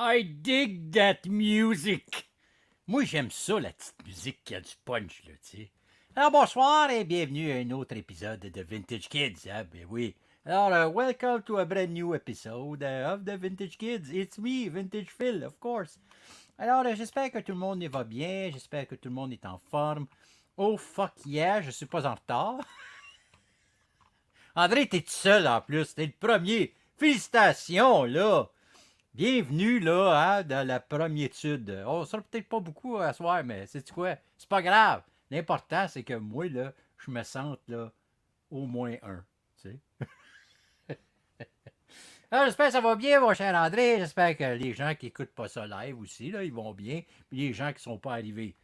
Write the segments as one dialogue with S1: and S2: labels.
S1: I dig that music. Moi, j'aime ça, la petite musique qui a du punch, là, tu sais. Alors, bonsoir et bienvenue à un autre épisode de Vintage Kids, hein, ben oui. Alors, welcome to a brand new episode of the Vintage Kids. It's me, Vintage Phil, of course. Alors, j'espère que tout le monde y va bien, j'espère que tout le monde est en forme. Oh, fuck yeah, je suis pas en retard. André, t'es tout seul en plus, t'es le premier. Félicitations, là. Bienvenue, là, hein, dans la première étude. On sera peut-être pas beaucoup à soir, mais c'est quoi? C'est pas grave. L'important, c'est que moi, là, je me sente, là, au moins un. Tu sais? Alors, j'espère que ça va bien, mon cher André. J'espère que les gens qui écoutent pas ça live aussi, là, ils vont bien. Puis les gens qui sont pas arrivés.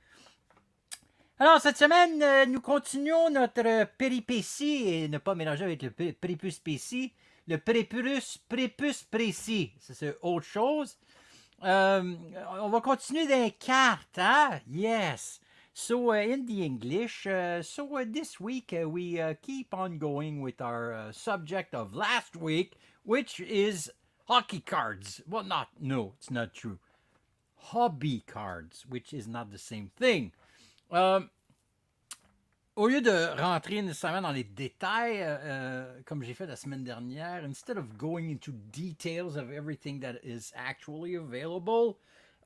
S1: Alors, cette semaine, nous continuons notre péripétie, et ne pas mélanger avec le prépuce-pécie, le prépuce précis. C'est autre chose. On va continuer dans les cartes, hein? Yes. So, in the English, this week we keep on going with our subject of last week, which is hockey cards. Well, no, it's not true. Hobby cards, which is not the same thing. Au lieu de rentrer nécessairement dans les détails, comme j'ai fait la semaine dernière, instead of going into details of everything that is actually available,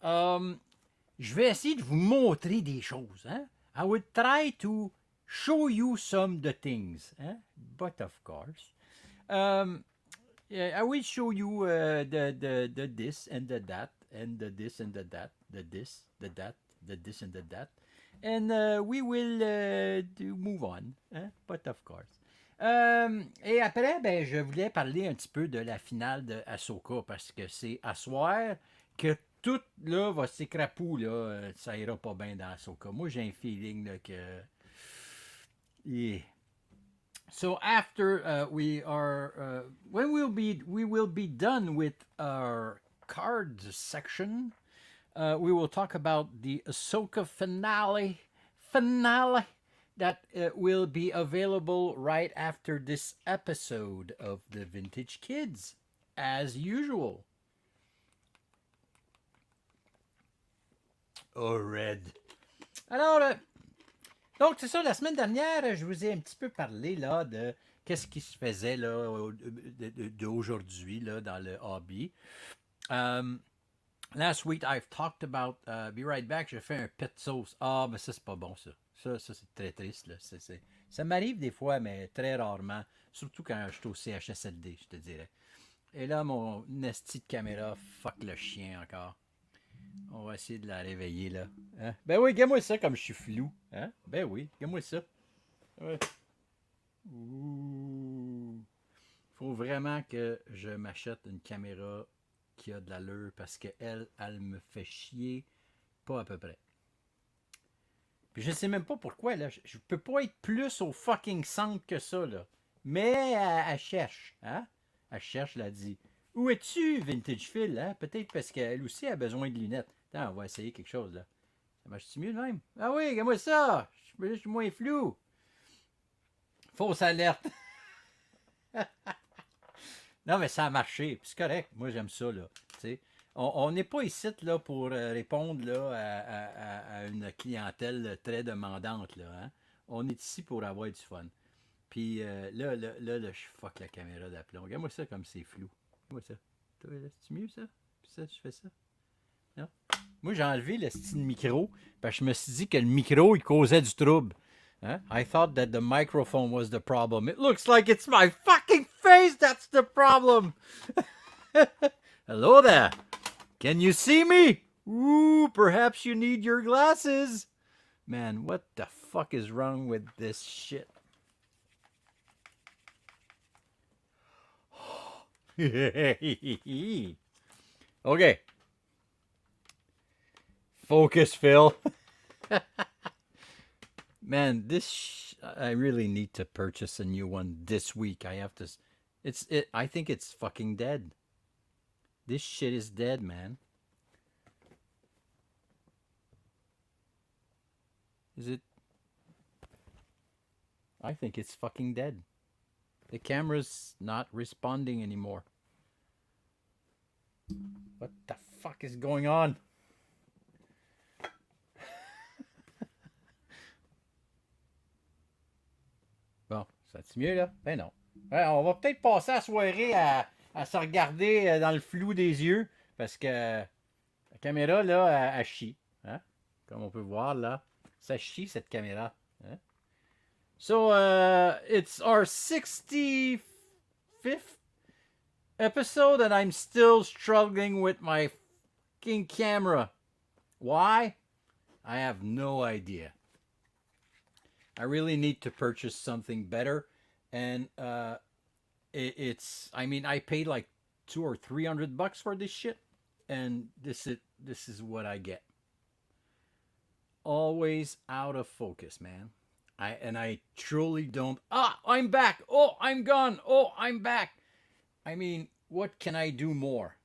S1: je vais essayer de vous montrer des choses. Hein? I would try to show you some the things. Hein? But of course, I will show you the this and the that, and the this and the that, the this, the that, the this and the that. And we will move on. Hein? But of course. Et après, ben, je voulais parler un petit peu de la finale de Ahsoka parce que c'est à soir que tout là va s'écrapou. Là, ça ira pas bien dans Ahsoka. Moi, j'ai un feeling là, que. Yeah. So after when we will be done with our cards section. We will talk about the Ahsoka finale that will be available right after this episode of the Vintage Kids, as usual. Oh, red. Alors, donc c'est ça, la semaine dernière, je vous ai un petit peu parlé là de qu'est-ce qui se faisait là d'aujourd'hui là dans le hobby. Last week, I've talked about Be Right Back, j'ai fait un pet sauce. Ah, mais ça, c'est pas bon, ça. Ça c'est très triste, là. Ça m'arrive des fois, mais très rarement. Surtout quand je suis au CHSLD, je te dirais. Et là, mon nasty de caméra, fuck le chien encore. On va essayer de la réveiller, là. Hein? Ben oui, regarde-moi ça comme je suis flou. Hein? Ben oui, regarde-moi ça. Ouais. Ouh. Faut vraiment que je m'achète une caméra qui a de l'allure parce qu'elle me fait chier pas à peu près. Puis je sais même pas pourquoi, là. Je peux pas être plus au fucking centre que ça, là. Mais elle cherche, hein? Elle cherche, elle a dit. Où es-tu, Vintage Phil, hein? Peut-être parce qu'elle aussi a besoin de lunettes. Attends, on va essayer quelque chose, là. Ça marche-tu mieux de même? Ah oui, regarde-moi ça! Je suis moins flou. Fausse alerte. Non, mais ça a marché. C'est correct. Moi, j'aime ça, là. T'sais. On n'est pas ici là, pour répondre là, à une clientèle très demandante. Là, hein? On est ici pour avoir du fun. Puis là, je fuck la caméra d'aplomb. Regarde-moi ça comme c'est flou. Regarde-moi ça. C'est mieux, ça? Puis ça, je fais ça? Non? Moi, j'ai enlevé le style micro parce que je me suis dit que le micro, il causait du trouble. Huh? I thought that the microphone was the problem. It looks like it's my fucking face that's the problem. Hello there. Can you see me? Ooh, perhaps you need your glasses. Man, what the fuck is wrong with this shit? Okay. Focus, Phil. Man, I really need to purchase a new one this week. I have to. I think it's fucking dead. This shit is dead, man. Is it? I think it's fucking dead. The camera's not responding anymore. What the fuck is going on? Bon, ça-tu mieux, là? Ben non. Ouais, on va peut-être passer la soirée à se regarder dans le flou des yeux, parce que la caméra, là, elle chie. Hein? Comme on peut voir, là. Ça chie, cette caméra. Hein? So, it's our 65th episode, and I'm still struggling with my fucking camera. Why? I have no idea. I really need to purchase something better, and it's. I mean, I paid like $200 or $300 for this shit, and this is what I get. Always out of focus, man. I truly don't. Ah, I'm back. Oh, I'm gone. Oh, I'm back. I mean, what can I do more?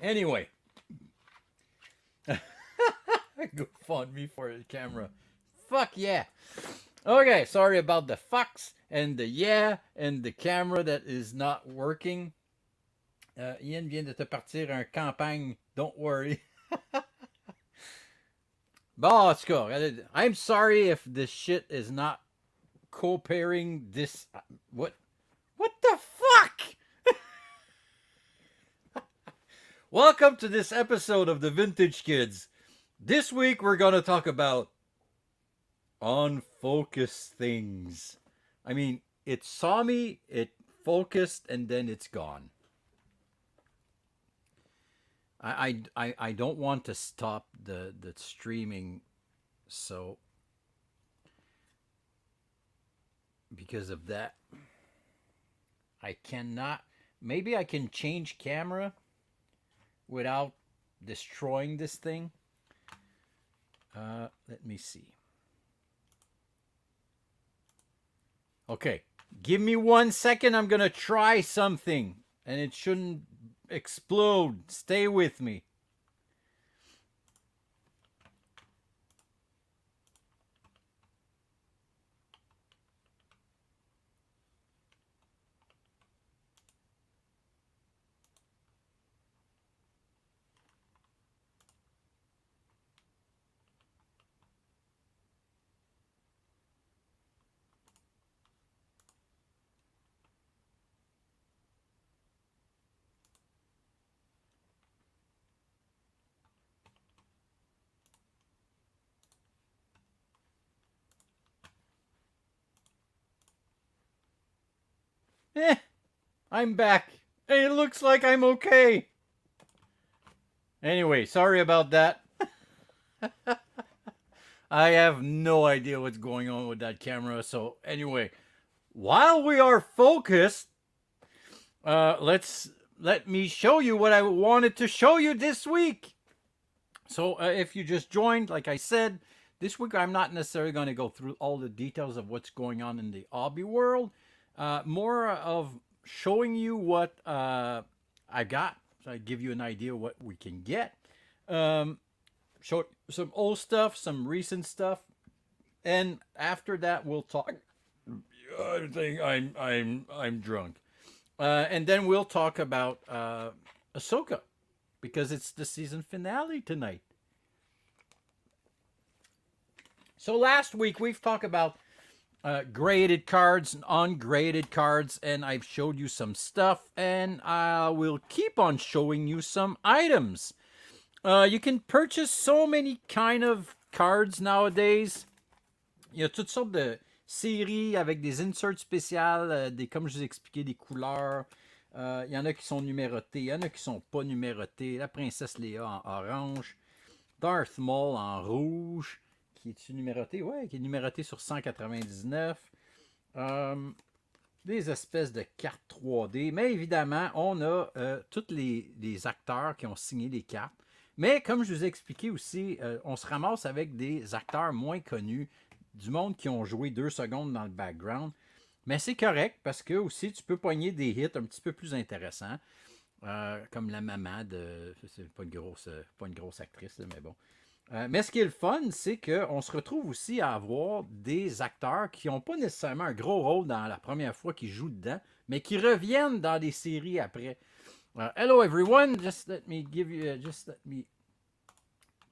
S1: Anyway. Go fund me for the camera. Fuck yeah. Okay, sorry about the fucks and the yeah and the camera that is not working. Ian vient de te partir en campagne. Don't worry. Bon, en tout cas, I'm sorry if this shit is not cooperating. This what the fuck? Welcome to this episode of the Vintage Kids. This week we're gonna talk about unfocused things. I mean, it saw me, it focused, and then it's gone. I don't want to stop the streaming, so because of that, I cannot. Maybe I can change camera without destroying this thing. Let me see. Okay, give me 1 second. I'm gonna try something, and it shouldn't explode. Stay with me. I'm back. It looks like I'm okay. Anyway, sorry about that. I have no idea what's going on with that camera. So anyway, while we are focused, let me show you what I wanted to show you this week. So if you just joined, like I said, this week I'm not necessarily going to go through all the details of what's going on in the hobby world. More of showing you what I got. So I give you an idea what we can get. Show some old stuff, some recent stuff, and after that we'll talk. I think I'm drunk, and then we'll talk about Ahsoka, because it's the season finale tonight. So last week we've talked about graded cards and ungraded cards, and I've showed you some stuff, and I will keep on showing you some items. You can purchase so many kind of cards nowadays. Il y a toutes sortes de séries avec des inserts spéciales, comme je vous ai expliqué, des couleurs. Il y en a qui sont numérotés, il y en a qui sont pas numérotés. La princesse Léa en orange, Darth Maul en rouge, qui est-tu numéroté? Ouais, qui est numéroté sur 199. Des espèces de cartes 3D. Mais évidemment, on a tous les acteurs qui ont signé les cartes. Mais comme je vous ai expliqué aussi, on se ramasse avec des acteurs moins connus, du monde qui ont joué 2 secondes dans le background. Mais c'est correct parce que aussi tu peux pogner des hits un petit peu plus intéressants. Comme la maman de. C'est pas une grosse actrice, mais bon. Mais ce qui est le fun, c'est qu'on se retrouve aussi à avoir des acteurs qui n'ont pas nécessairement un gros rôle dans la première fois qu'ils jouent dedans, mais qui reviennent dans des séries après. Hello everyone, just let me give you, just let me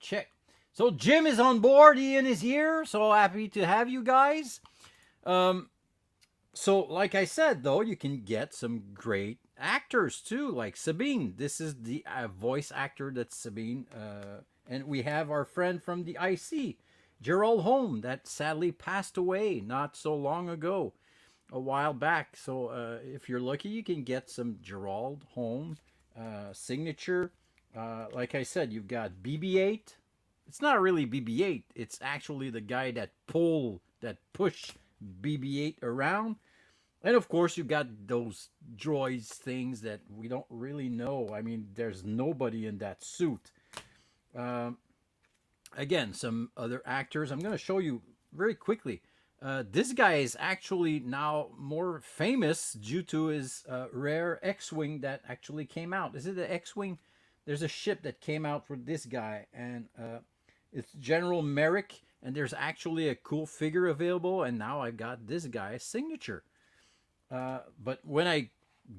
S1: check. So Jim is on board, Ian is here, so happy to have you guys. So like I said though, you can get some great actors too, like Sabine. This is the voice actor that's Sabine. And we have our friend from the IC, Gerald Holm, that sadly passed away not so long ago, a while back. So if you're lucky, you can get some Gerald Holm signature. Like I said, you've got BB-8. It's not really BB-8. It's actually the guy that push BB-8 around. And of course, you've got those droids things that we don't really know. I mean, there's nobody in that suit. Again, some other actors. I'm going to show you very quickly. This guy is actually now more famous due to his rare X-Wing that actually came out. Is it the X-Wing? There's a ship that came out for this guy, and it's General Merrick, and there's actually a cool figure available, and now I've got this guy's signature. But when I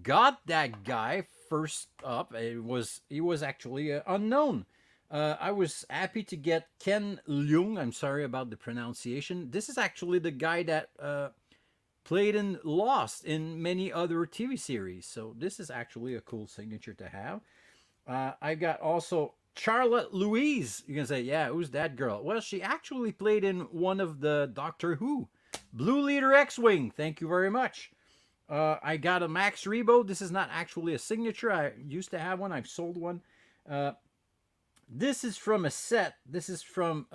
S1: got that guy first up, he was actually unknown. I was happy to get Ken Leung. I'm sorry about the pronunciation. This is actually the guy that played in Lost in many other TV series. So this is actually a cool signature to have. I got also Charlotte Louise. You can say, yeah, who's that girl? Well, she actually played in one of the Doctor Who. Blue Leader X-Wing. Thank you very much. I got a Max Rebo. This is not actually a signature. I used to have one. I've sold one. This is from a set. This is from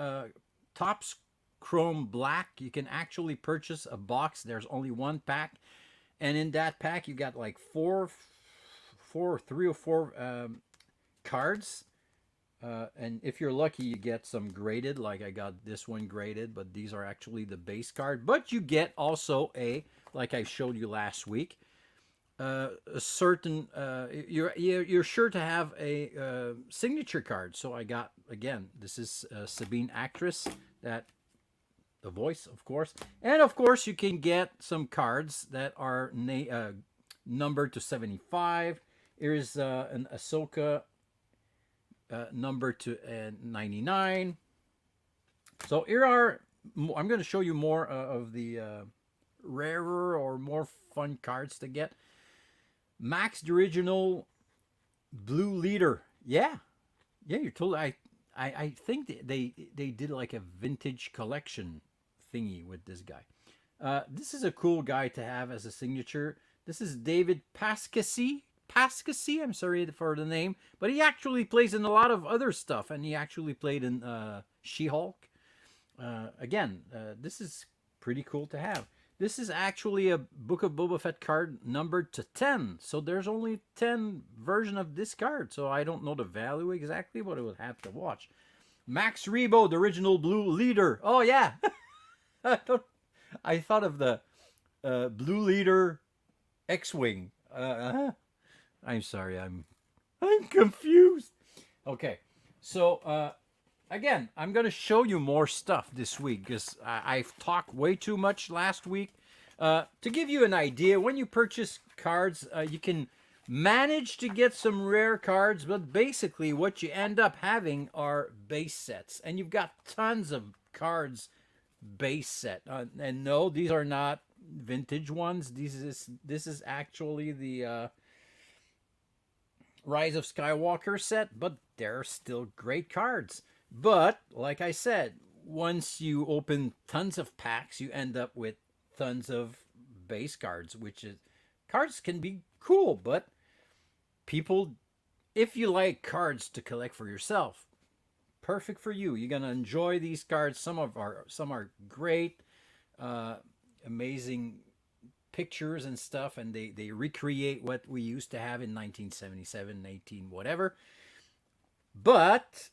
S1: Topps Chrome Black. You can actually purchase a box. There's only one pack. And in that pack, you got like three or four cards. And if you're lucky, you get some graded. Like I got this one graded, but these are actually the base card. But you get also like I showed you last week, a certain you're sure to have a signature card. So I got, again, this is Sabine actress, that the voice, of course, and of course you can get some cards that are numbered to 75. Here's an Ahsoka number to 99. So here are, I'm going to show you more of the rarer or more fun cards to get. Max the original Blue Leader. Yeah, you're totally. I think they did like a vintage collection thingy with this guy. This is a cool guy to have as a signature. This is David Pascasi. I'm sorry for the name, but he actually plays in a lot of other stuff, and he actually played in She-Hulk. Again, this is pretty cool to have. This is actually a Book of Boba Fett card numbered to 10. So there's only 10 version of this card. So I don't know the value exactly, but I would have to watch. Max Rebo, the original Blue Leader. Oh, yeah. I thought of the Blue Leader X-Wing. I'm sorry. I'm confused. Okay. So, again, I'm going to show you more stuff this week because I've talked way too much last week. To give you an idea, when you purchase cards, you can manage to get some rare cards, but basically what you end up having are base sets. And you've got tons of cards base set. And no, these are not vintage ones. This is actually the Rise of Skywalker set, but they're still great cards. But, like I said, once you open tons of packs, you end up with tons of base cards, cards can be cool, but people, if you like cards to collect for yourself, perfect for you. You're going to enjoy these cards. Some are great, amazing pictures and stuff, and they recreate what we used to have in 1977, 18, whatever. But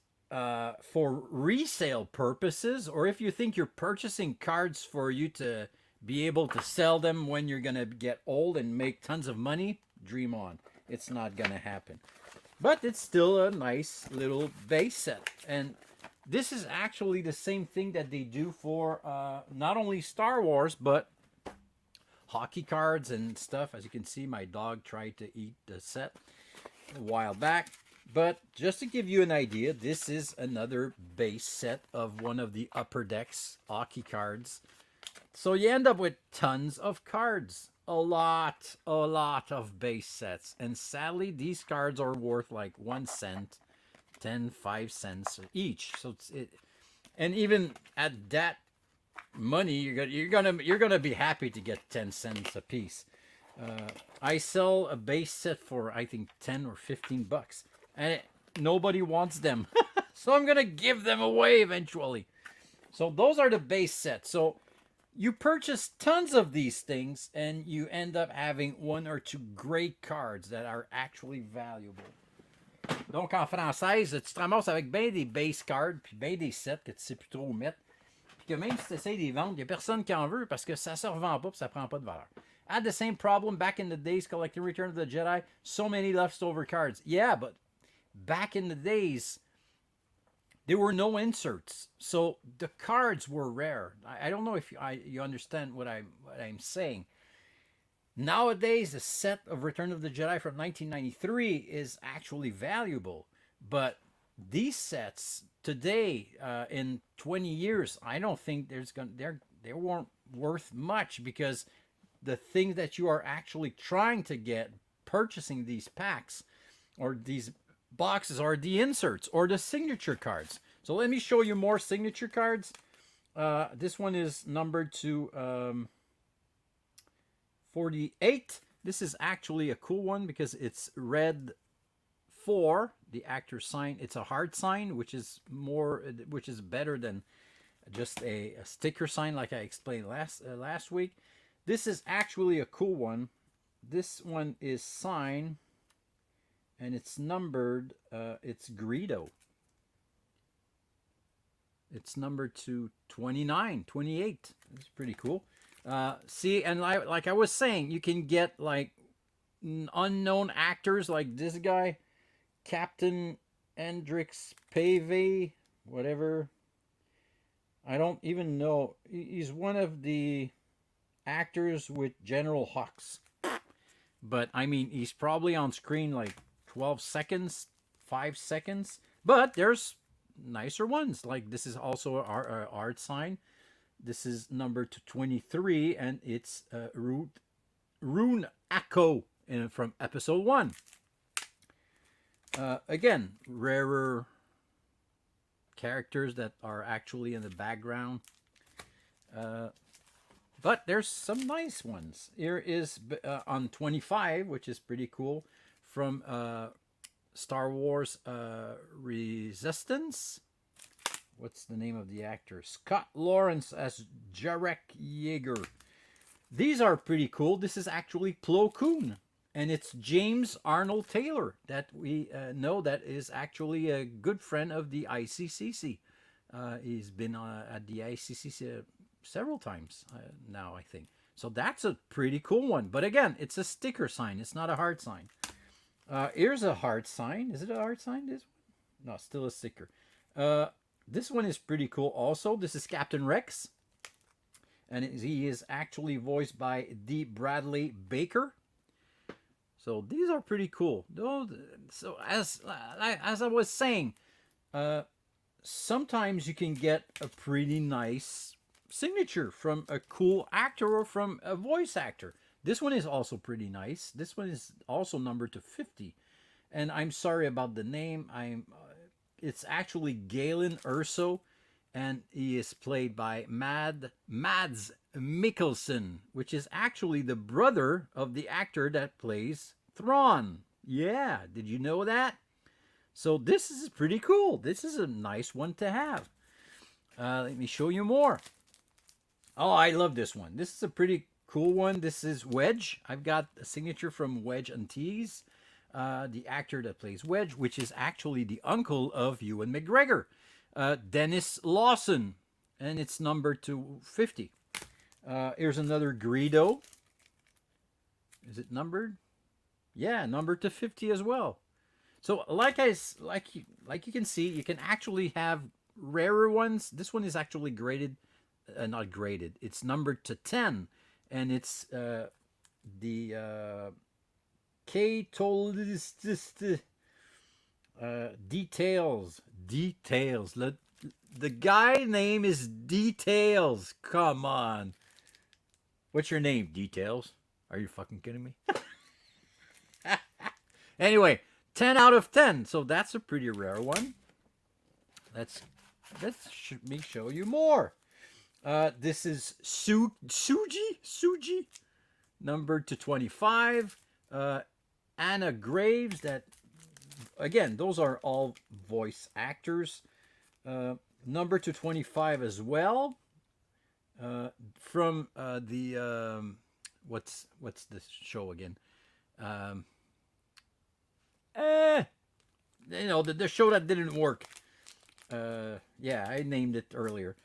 S1: for resale purposes, or if you think you're purchasing cards for you to be able to sell them when you're going to get old and make tons of money, dream on. It's not going to happen. But it's still a nice little base set. And this is actually the same thing that they do for not only Star Wars, but hockey cards and stuff. As you can see, my dog tried to eat the set a while back. But just to give you an idea, this is another base set of one of the Upper Decks hockey cards. So you end up with tons of cards. A lot of base sets. And sadly, these cards are worth like 1 cent, 5 cents each. So and even at that money, you're gonna be happy to get 10 cents a piece. I sell a base set for I think 10 or 15 bucks, and nobody wants them. So I'm gonna give them away eventually. So those are the base sets. So you purchase tons of these things, and you end up having 1 or 2 great cards that are actually valuable. Donc en française, tu te ramasses avec bien des base cards, puis bien des sets que tu sais plus trop où mettre. Puis que même si tu essaies de les vendre, il n'y a personne qui en veut parce que ça se revend pas, puis ça prend pas de valeur. I had the same problem back in the days collecting Return of the Jedi. So many leftover cards. Yeah, but back in the days, there were no inserts, so the cards were rare. I don't know if you understand what I'm saying. Nowadays, a set of Return of the Jedi from 1993 is actually valuable, but these sets today, in 20 years, I don't think they weren't worth much, because the thing that you are actually trying to get, purchasing these packs or these boxes, are the inserts or the signature cards. So let me show you more signature cards. This one is numbered to 48. This is actually a cool one because it's red 4, the actor sign. It's a hard sign, which is better than just a sticker sign, like I explained last week. This is actually a cool one. This one is signed, and it's numbered. It's Greedo. It's numbered to 29, 28. It's pretty cool. See, and like I was saying, you can get like unknown actors like this guy, Captain Hendrix Pave, whatever. I don't even know. He's one of the actors with General Hux. But I mean, he's probably on screen like 12 seconds, 5 seconds. But there's nicer ones. Like this is also our art sign. This is number 23, and it's Rune Akko from Episode 1. Again, rarer characters that are actually in the background. But there's some nice ones. Here is on 25, which is pretty cool, from Star Wars Resistance. What's the name of the actor? Scott Lawrence as Jarek Yeager. These are pretty cool. This is actually Plo Koon, and it's James Arnold Taylor that we know that is actually a good friend of the ICCC. He's been at the ICCC several times now, I think. So that's a pretty cool one. But again, it's a sticker sign. It's not a hard sign. Here's a hard sign. Is it a hard sign, this one? No, still a sticker. This one is pretty cool also. This is Captain Rex. And he is actually voiced by D. Bradley Baker. So these are pretty cool. So as I was saying, sometimes you can get a pretty nice signature from a cool actor or from a voice actor. This one is also pretty nice. This one is also numbered to 50. And I'm sorry about the name. It's actually Galen Erso, and he is played by Mads Mikkelsen, which is actually the brother of the actor that plays Thrawn. Yeah, did you know that? So this is pretty cool. This is a nice one to have. Let me show you more. Oh, I love this one. This is a pretty cool one. This is Wedge. I've got a signature from Wedge Antilles, the actor that plays Wedge, which is actually the uncle of Ewan McGregor, Dennis Lawson, and it's numbered to 50. Here's another Greedo. Is it numbered? Yeah, numbered to 50 as well. So like you can see, you can actually have rarer ones. This one is actually graded, not graded. It's numbered to 10, and it's the Details. Details. The guy name is Details. Come on. What's your name? Details. Are you fucking kidding me? Anyway, 10 out of 10. So that's a pretty rare one. Let's me show you more. This is Suji, numbered to 25. Anna Graves, that, again, those are all voice actors. Number to 25 as well. From the what's this show again? The show that didn't work. Yeah, I named it earlier.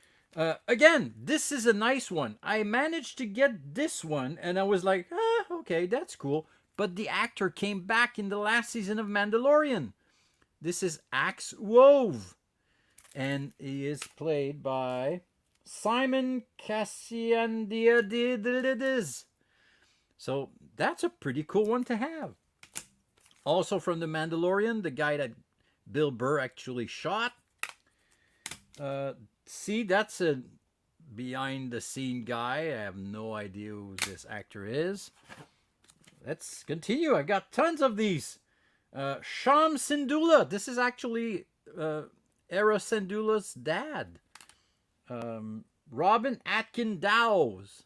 S1: Again, this is a nice one. I managed to get this one, and I was like, okay, that's cool. But the actor came back in the last season of Mandalorian. This is Axe Wove, and he is played by Simon Cassiandiadis. So that's a pretty cool one to have. Also from The Mandalorian, the guy that Bill Burr actually shot. See, that's a behind-the-scene guy. I have no idea who this actor is. Let's continue. I got tons of these. Sham Syndulla. This is actually Era Syndulla's dad. Robin Atkin Dowes.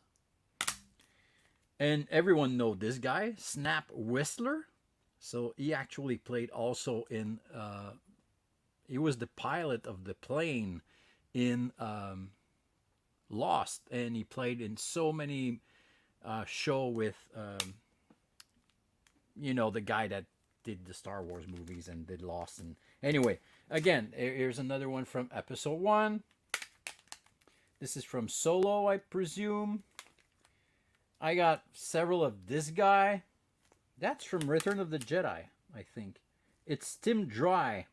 S1: And everyone know this guy, Snap Whistler. So he actually played also in... he was the pilot of the plane in Lost. And he played in so many show with... the guy that did the Star Wars movies and did Lost. And anyway, again, here's another one from Episode 1. This is from Solo, I presume. I got several of this guy. That's from Return of the Jedi, I think. It's Tim Dry.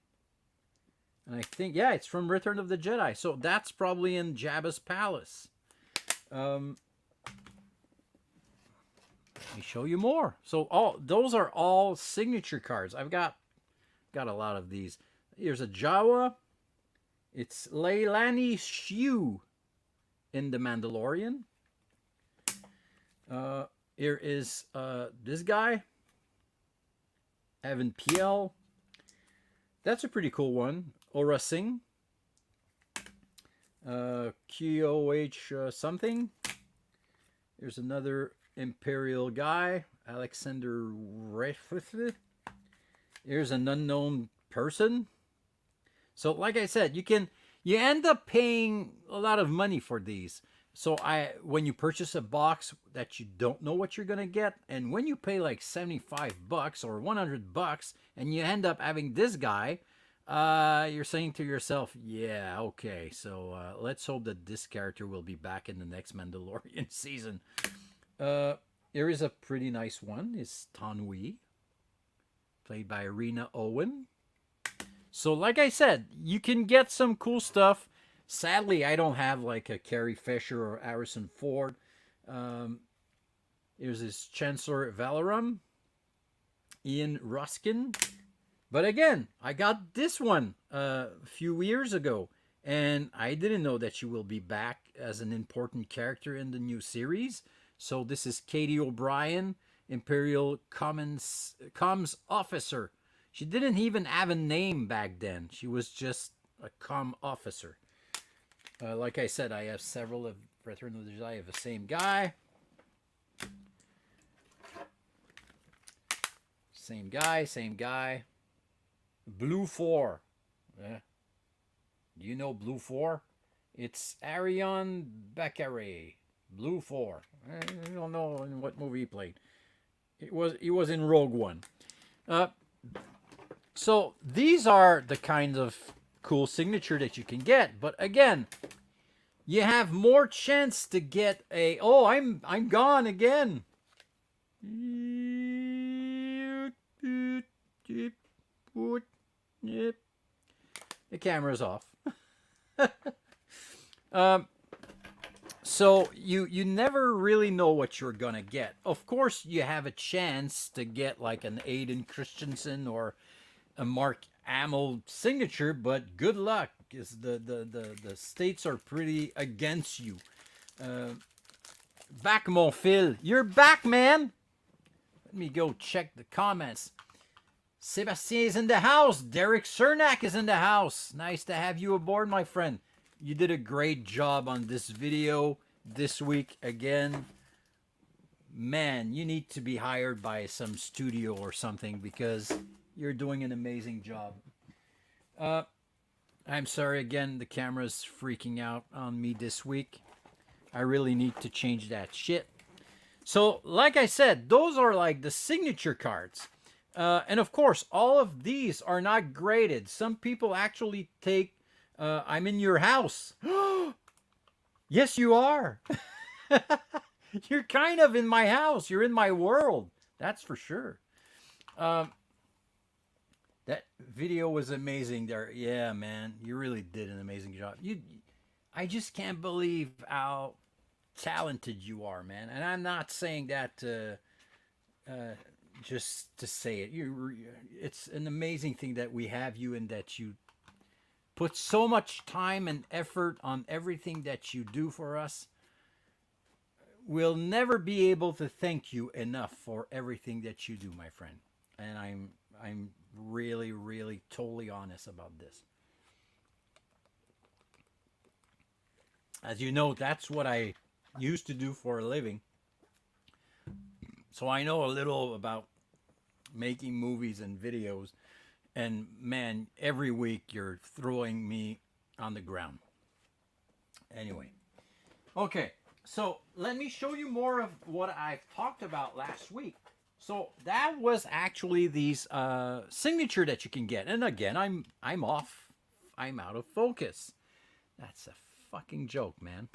S1: And I think, yeah, it's from Return of the Jedi. So that's probably in Jabba's palace. Let me show you more. So those are all signature cards. I've got a lot of these. Here's a Jawa. It's Leilani Shiu in The Mandalorian. Here is this guy, Evan Piel. That's a pretty cool one. Aura Singh. QOH something. Here's another Imperial guy, Alexander Refith. Here's an unknown person. So like I said, you end up paying a lot of money for these. So when you purchase a box that you don't know what you're gonna get, and when you pay like $75 or $100 and you end up having this guy, you're saying to yourself, yeah, okay, so let's hope that this character will be back in the next Mandalorian season. Here is a pretty nice one. It's Tanwi, played by Rena Owen. So like I said, you can get some cool stuff. Sadly, I don't have like a Carrie Fisher or Harrison Ford. Here's this Chancellor Valorum, Ian Ruskin. But again, I got this one a few years ago, and I didn't know that she will be back as an important character in the new series. So this is Katie O'Brien, Imperial Comms Officer. She didn't even have a name back then. She was just a comm officer. Like I said, I have several of Return of the Jedi of the same guy. Same guy. Blue 4. Do you know Blue 4? It's Arion Bakare. Blue 4. I don't know in what movie he played. He was in Rogue One. So these are the kinds of cool signature that you can get. But again, you have more chance to get a... Oh, I'm gone again. The camera's off. So you never really know what you're gonna get. Of course, you have a chance to get like an Aiden Christensen or a Mark Hamill signature, but good luck, because the states are pretty against you. Back, mon fil. You're back, man. Let me go check the comments. Sebastien is in the house. Derek Cernak is in the house. Nice to have you aboard, my friend. You did a great job on this video this week again. Man, you need to be hired by some studio or something, because you're doing an amazing job. I'm sorry again, the camera's freaking out on me this week. I really need to change that shit. So, like I said, those are like the signature cards. And of course, all of these are not graded. Some people actually take, I'm in your house. Yes, you are. You're kind of in my house. You're in my world. That's for sure. That video was amazing there. Yeah, man. You really did an amazing job. I just can't believe how talented you are, man. And I'm not saying that just to say it. It's an amazing thing that we have you, and that you put so much time and effort on everything that you do for us. We'll never be able to thank you enough for everything that you do, my friend. And I'm really, really totally honest about this. As you know, that's what I used to do for a living. So I know a little about making movies and videos. And man, every week you're throwing me on the ground. Anyway. Okay, so let me show you more of what I talked about last week. So that was actually these signature that you can get. And again, I'm off. I'm out of focus. That's a fucking joke, man.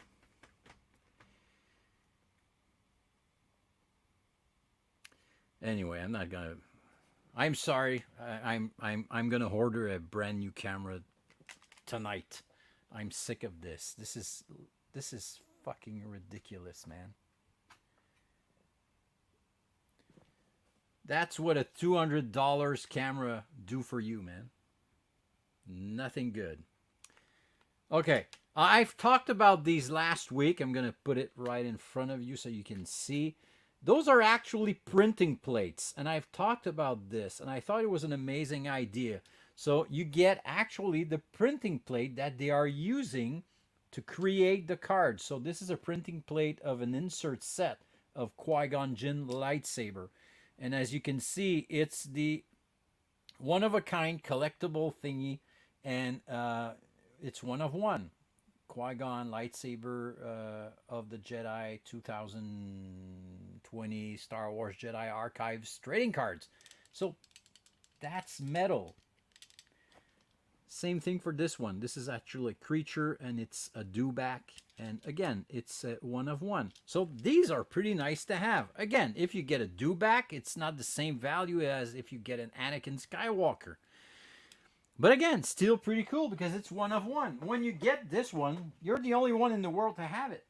S1: Anyway, I'm sorry. I'm gonna order a brand new camera tonight. I'm sick of this. This is fucking ridiculous, man. That's what a $200 camera do for you, man. Nothing good. Okay, I've talked about these last week. I'm gonna put it right in front of you so you can see. Those are actually printing plates, and I've talked about this, and I thought it was an amazing idea. So you get actually the printing plate that they are using to create the cards. So this is a printing plate of an insert set of Qui-Gon Jinn lightsaber. And as you can see, it's the one-of-a-kind collectible thingy, and it's one of one. Qui-Gon lightsaber of the Jedi 2020 Star Wars Jedi Archives trading cards. So that's metal. Same thing for this one. This is actually a creature, and it's a dewback. And again, it's one of one. So these are pretty nice to have. Again, if you get a dewback, it's not the same value as if you get an Anakin Skywalker. But again, still pretty cool because it's one of one. When you get this one, you're the only one in the world to have it.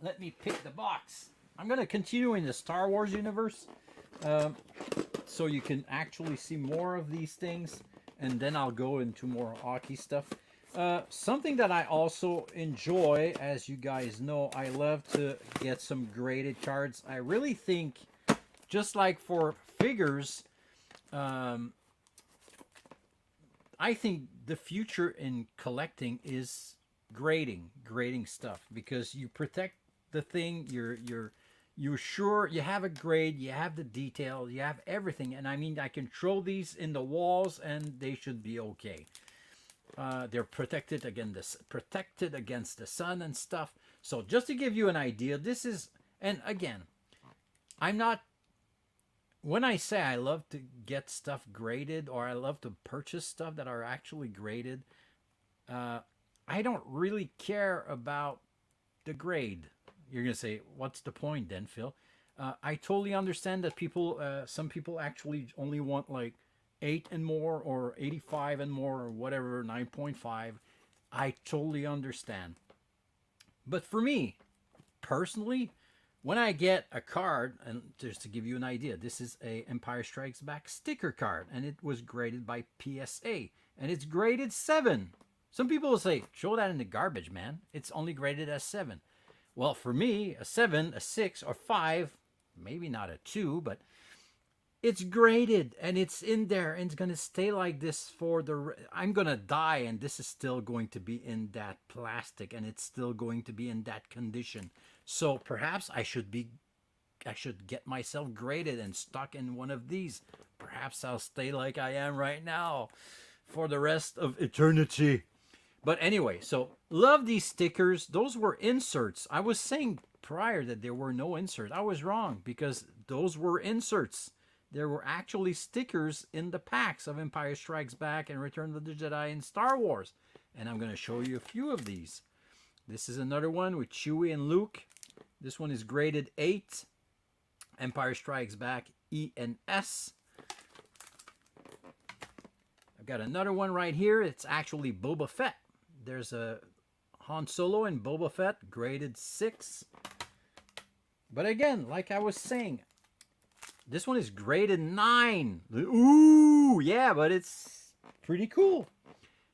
S1: Let me pick the box. I'm going to continue in the Star Wars universe so you can actually see more of these things. And then I'll go into more hockey stuff. Something that I also enjoy, as you guys know, I love to get some graded cards. I really think, just like for figures, I think the future in collecting is grading stuff, because you protect the thing. You're sure you have a grade, you have the detail, you have everything. And I mean, I can throw these in the walls and they should be okay. They're protected against the sun and stuff. So just to give you an idea, this is, and again, I'm not, when I say I love to get stuff graded, or I love to purchase stuff that are actually graded, I don't really care about the grade. You're going to say, what's the point then, Phil? I totally understand that some people actually only want like 8 and more, or 85 and more, or whatever, 9.5. I totally understand. But for me, personally, when I get a card, and just to give you an idea, this is a Empire Strikes Back sticker card, and it was graded by PSA, and it's graded 7. Some people will say, show that in the garbage, man. It's only graded as 7. Well, for me, a 7, a 6, or 5, maybe not a 2, but it's graded and it's in there and it's going to stay like this for the I'm going to die and this is still going to be in that plastic and it's still going to be in that condition. So perhaps I should get myself graded and stuck in one of these. Perhaps I'll stay like I am right now for the rest of eternity. But anyway, so love these stickers. Those were inserts. I was saying prior that there were no inserts. I was wrong because those were inserts. There were actually stickers in the packs of Empire Strikes Back and Return of the Jedi and Star Wars. And I'm going to show you a few of these. This is another one with Chewie and Luke. This one is graded 8. Empire Strikes Back E and S. I've got another one right here. It's actually Boba Fett. There's a Han Solo and Boba Fett graded 6. But again, like I was saying, this one is graded 9. Ooh, yeah, but it's pretty cool.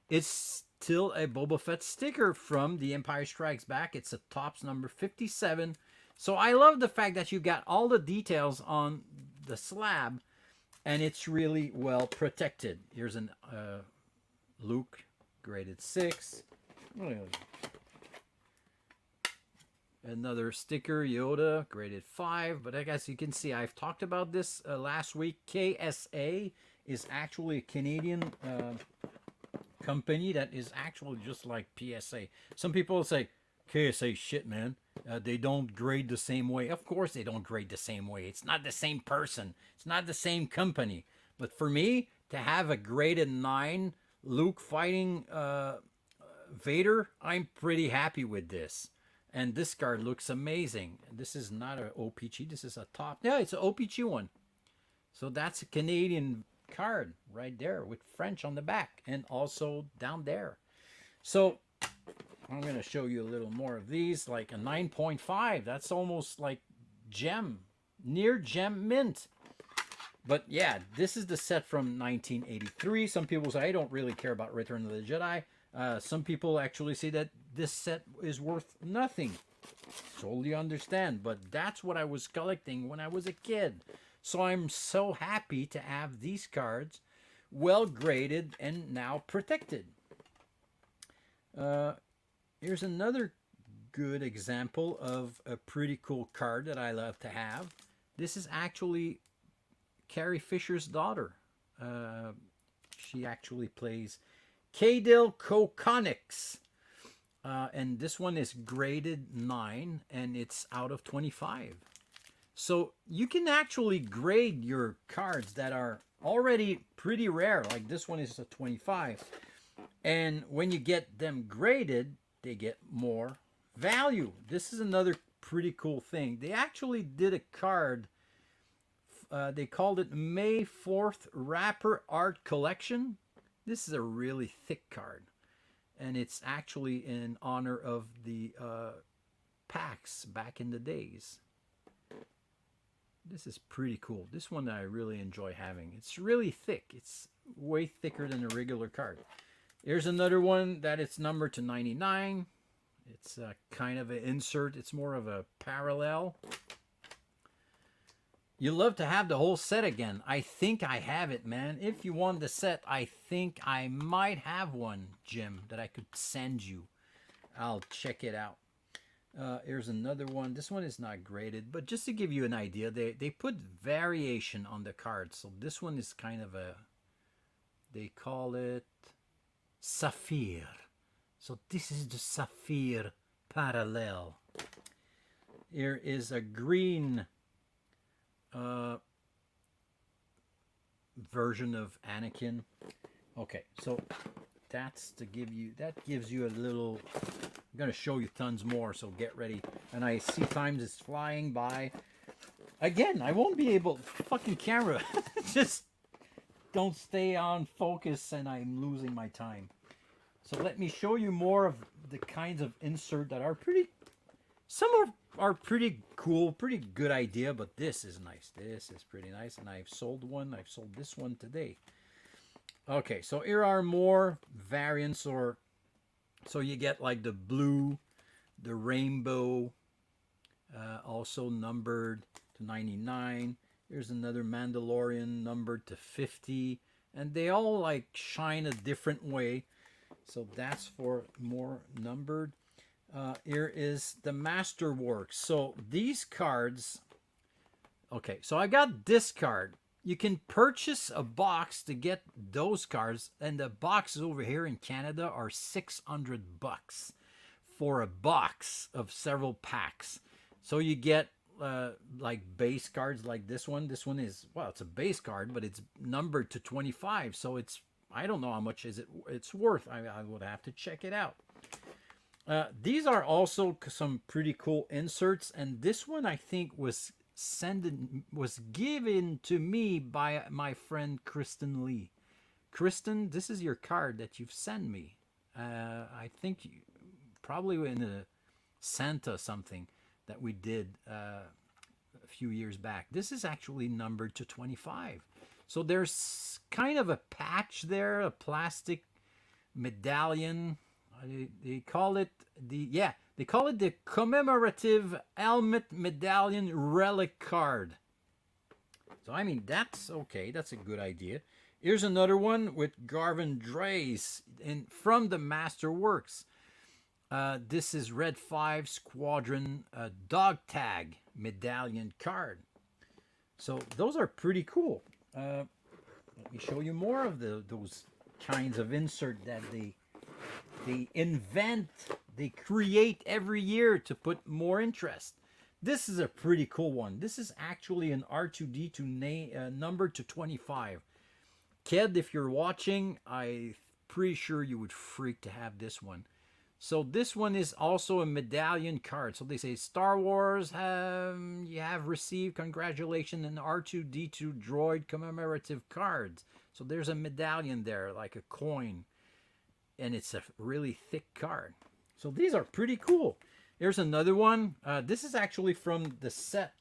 S1: It's still a Boba Fett sticker from The Empire Strikes Back. It's a Topps number 57. So I love the fact that you got all the details on the slab, and it's really well protected. Here's an Luke, graded 6. Another sticker, Yoda, graded 5. But I guess you can see I've talked about this last week. KSA is actually a Canadian company that is actually just like PSA. Some people say, KSA shit, man. They don't grade the same way. Of course they don't grade the same way. It's not the same person. It's not the same company. But for me, to have a graded 9 Luke fighting Vader, I'm pretty happy with this. And this card looks amazing. This is not an OPG. This is a top. Yeah, it's an OPG one. So that's a Canadian card right there with French on the back and also down there. So I'm going to show you a little more of these, like a 9.5. That's almost like gem, near gem mint. But yeah, this is the set from 1983. Some people say, I don't really care about Return of the Jedi. Some people actually say that this set is worth nothing. Totally understand, but that's what I was collecting when I was a kid. So I'm so happy to have these cards well graded and now protected. Here's another good example of a pretty cool card that I love to have. This is actually Carrie Fisher's daughter. She actually plays Cadil Kokonix. And this one is graded 9 and it's out of 25. So you can actually grade your cards that are already pretty rare. Like this one is a 25. And when you get them graded, they get more value. This is another pretty cool thing. They actually did a card. They called it May 4th Wrapper Art Collection. This is a really thick card. And it's actually in honor of the packs back in the days. This is pretty cool. This one I really enjoy having. It's really thick. It's way thicker than a regular card. Here's another one that it's numbered to 99. It's kind of an insert. It's more of a parallel. You love to have the whole set again. I think I have it, man. If you want the set, I think I might have one, Jim, that I could send you. I'll check it out. Here's another one. This one is not graded, but just to give you an idea, they put variation on the card. So this one is kind of a, they call it Sapphire. So this is the Sapphire parallel. Here is a green version of Anakin. Okay, so that's to give you, that gives you a little, I'm going to show you tons more, so get ready. And I see times it's flying by. Again, I won't be able, fucking camera, just don't stay on focus and I'm losing my time. So let me show you more of the kinds of insert that are pretty. Some are pretty cool, pretty good idea, but this is nice. This is pretty nice, and I've sold one. I've sold this one today. Okay, so here are more variants, or so you get like the blue, the rainbow, also numbered to 99. Here's another Mandalorian numbered to 50, and they all like shine a different way. So that's for more numbered. Here is the Masterworks. So these cards, okay, so I got this card. You can purchase a box to get those cards, and the boxes over here in Canada are $600 for a box of several packs. So you get like base cards like this one. This one is, well, it's a base card, but it's numbered to 25. So it's, I don't know how much it's worth. I would have to check it out. These are also some pretty cool inserts, and this one I think was given to me by my friend Kristen Lee. Kristen, this is your card that you've sent me. I think probably in a Santa something that we did a few years back. This is actually numbered to 25. So there's kind of a patch there, a plastic medallion. They call it the commemorative helmet medallion relic card. So I mean, that's okay. That's a good idea. Here's another one with Garvin Drace from the Masterworks. This is Red 5 Squadron dog tag medallion card. So those are pretty cool. Let me show you more of those kinds of insert that they invent, they create every year to put more interest. This is a pretty cool one. This is actually an R2D2 number to 25. Ked, if you're watching, I'm pretty sure you would freak to have this one. So this one is also a medallion card. So they say, Star Wars, you have received, congratulations, an R2D2 droid commemorative cards. So there's a medallion there, like a coin. And it's a really thick card. So these are pretty cool. Here's another one. This is actually from the set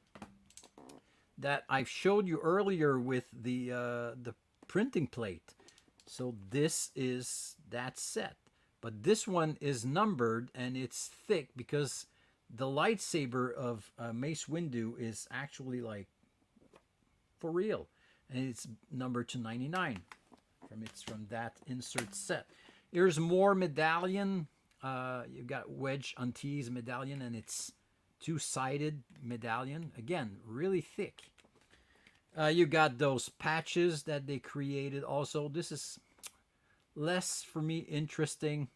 S1: that I showed you earlier with the printing plate. So this is that set. But this one is numbered, and it's thick because the lightsaber of Mace Windu is actually like for real. And it's numbered to 99. It's from that insert set. Here's more medallion. You've got Wedge Unteased medallion, and it's two-sided medallion. Again, really thick. You got those patches that they created also. This is less, for me, interesting.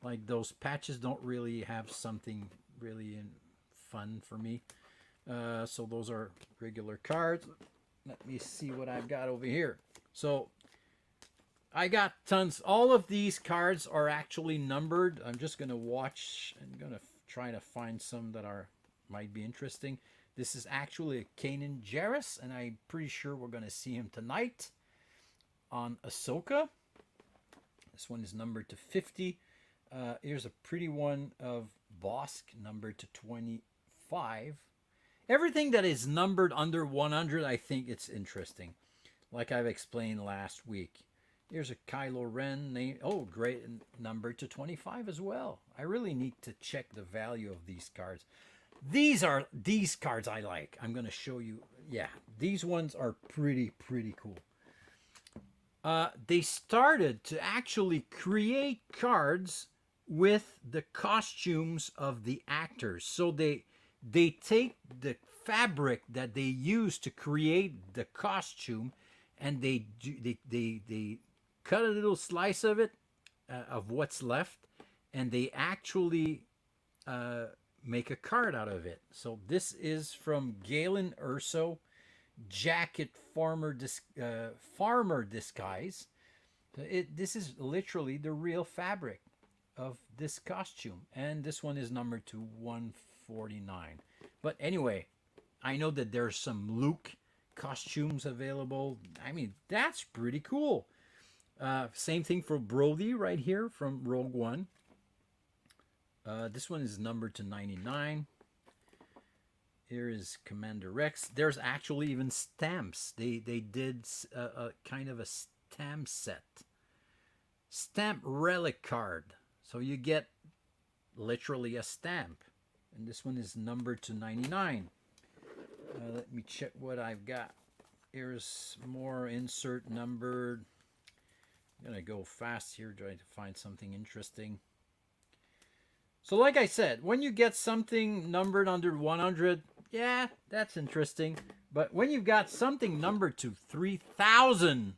S1: Like, those patches don't really have something really fun for me. So those are regular cards. Let me see what I've got over here. So I got tons. All of these cards are actually numbered. I'm just going to watch. I'm going to try to find some that might be interesting. This is actually a Kanan Jarrus, and I'm pretty sure we're going to see him tonight on Ahsoka. This one is numbered to 50. Here's a pretty one of Bosk, numbered to 25. Everything that is numbered under 100, I think it's interesting, like I've explained last week. Here's a Kylo Ren name. Oh, great, numbered to 25 as well. I really need to check the value of these cards. These cards I like. I'm going to show you. Yeah, these ones are pretty cool. They started to actually create cards with the costumes of the actors. So they take the fabric that they use to create the costume, and they cut a little slice of it, of what's left, and they actually make a card out of it. So this is from Galen Erso, Jacket Farmer Disguise. This is literally the real fabric of this costume, and this one is numbered to 149. But anyway, I know that there's some Luke costumes available. I mean, that's pretty cool. Same thing for Brody right here from Rogue One. This one is numbered to 99. Here is Commander Rex. There's actually even stamps. They did a kind of a stamp set. Stamp relic card. So you get literally a stamp. And this one is numbered to 99. Let me check what I've got. Here's more insert numbered. I'm going to go fast here trying to find something interesting. So like I said, when you get something numbered under 100, yeah, that's interesting. But when you've got something numbered to 3,000,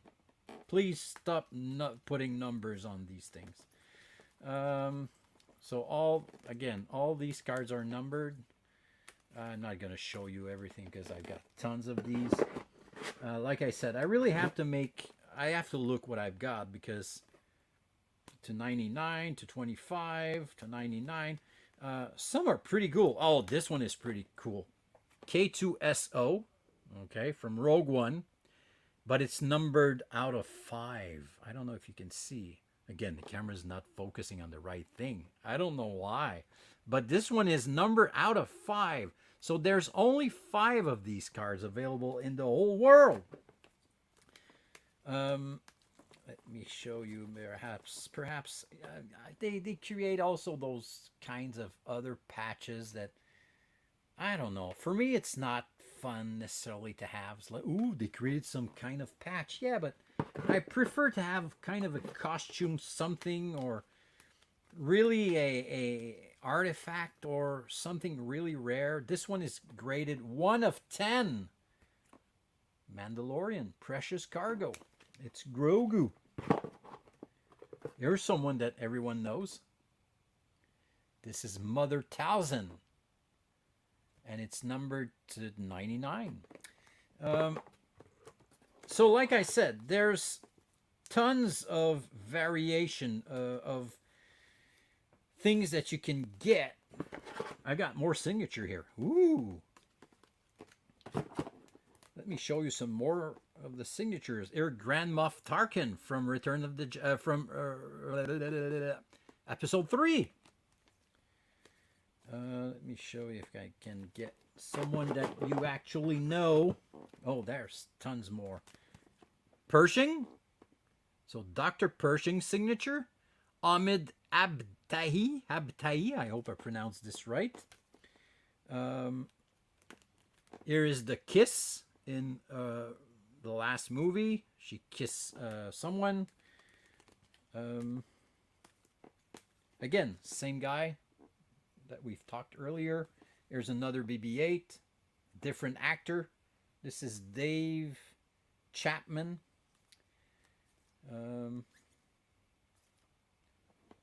S1: please stop putting numbers on these things. So all these cards are numbered. I'm not going to show you everything because I've got tons of these. Like I said, I really have to look what I've got because to 99, to 25, to 99. Some are pretty cool. Oh, this one is pretty cool. K2SO, okay, from Rogue One, but it's numbered out of 5. I don't know if you can see. Again, the camera's not focusing on the right thing. I don't know why, but this one is numbered out of 5. So there's only 5 of these cards available in the whole world. Let me show you. Perhaps they create also those kinds of other patches that I don't know. For me, it's not fun necessarily to have. It's like, ooh, they created some kind of patch. Yeah, but I prefer to have kind of a costume something or really a artifact or something really rare. This one is graded 1 of 10. Mandalorian, precious cargo. It's Grogu. Here's someone that everyone knows. This is Mother Talzin. And it's numbered to 99. So like I said, there's tons of variation of things that you can get. I got more signature here. Ooh. Let me show you some more of the signatures. Here, Grand Moff Tarkin from Return of the Episode 3. Let me show you if I can get someone that you actually know. Oh, there's tons more. Pershing. So Dr. Pershing's signature. Ahmed Abtahi. I hope I pronounced this right. Here is the kiss in the last movie. She kissed someone. Again, same guy that we've talked earlier. Here's another BB-8, different actor. This is Dave Chapman.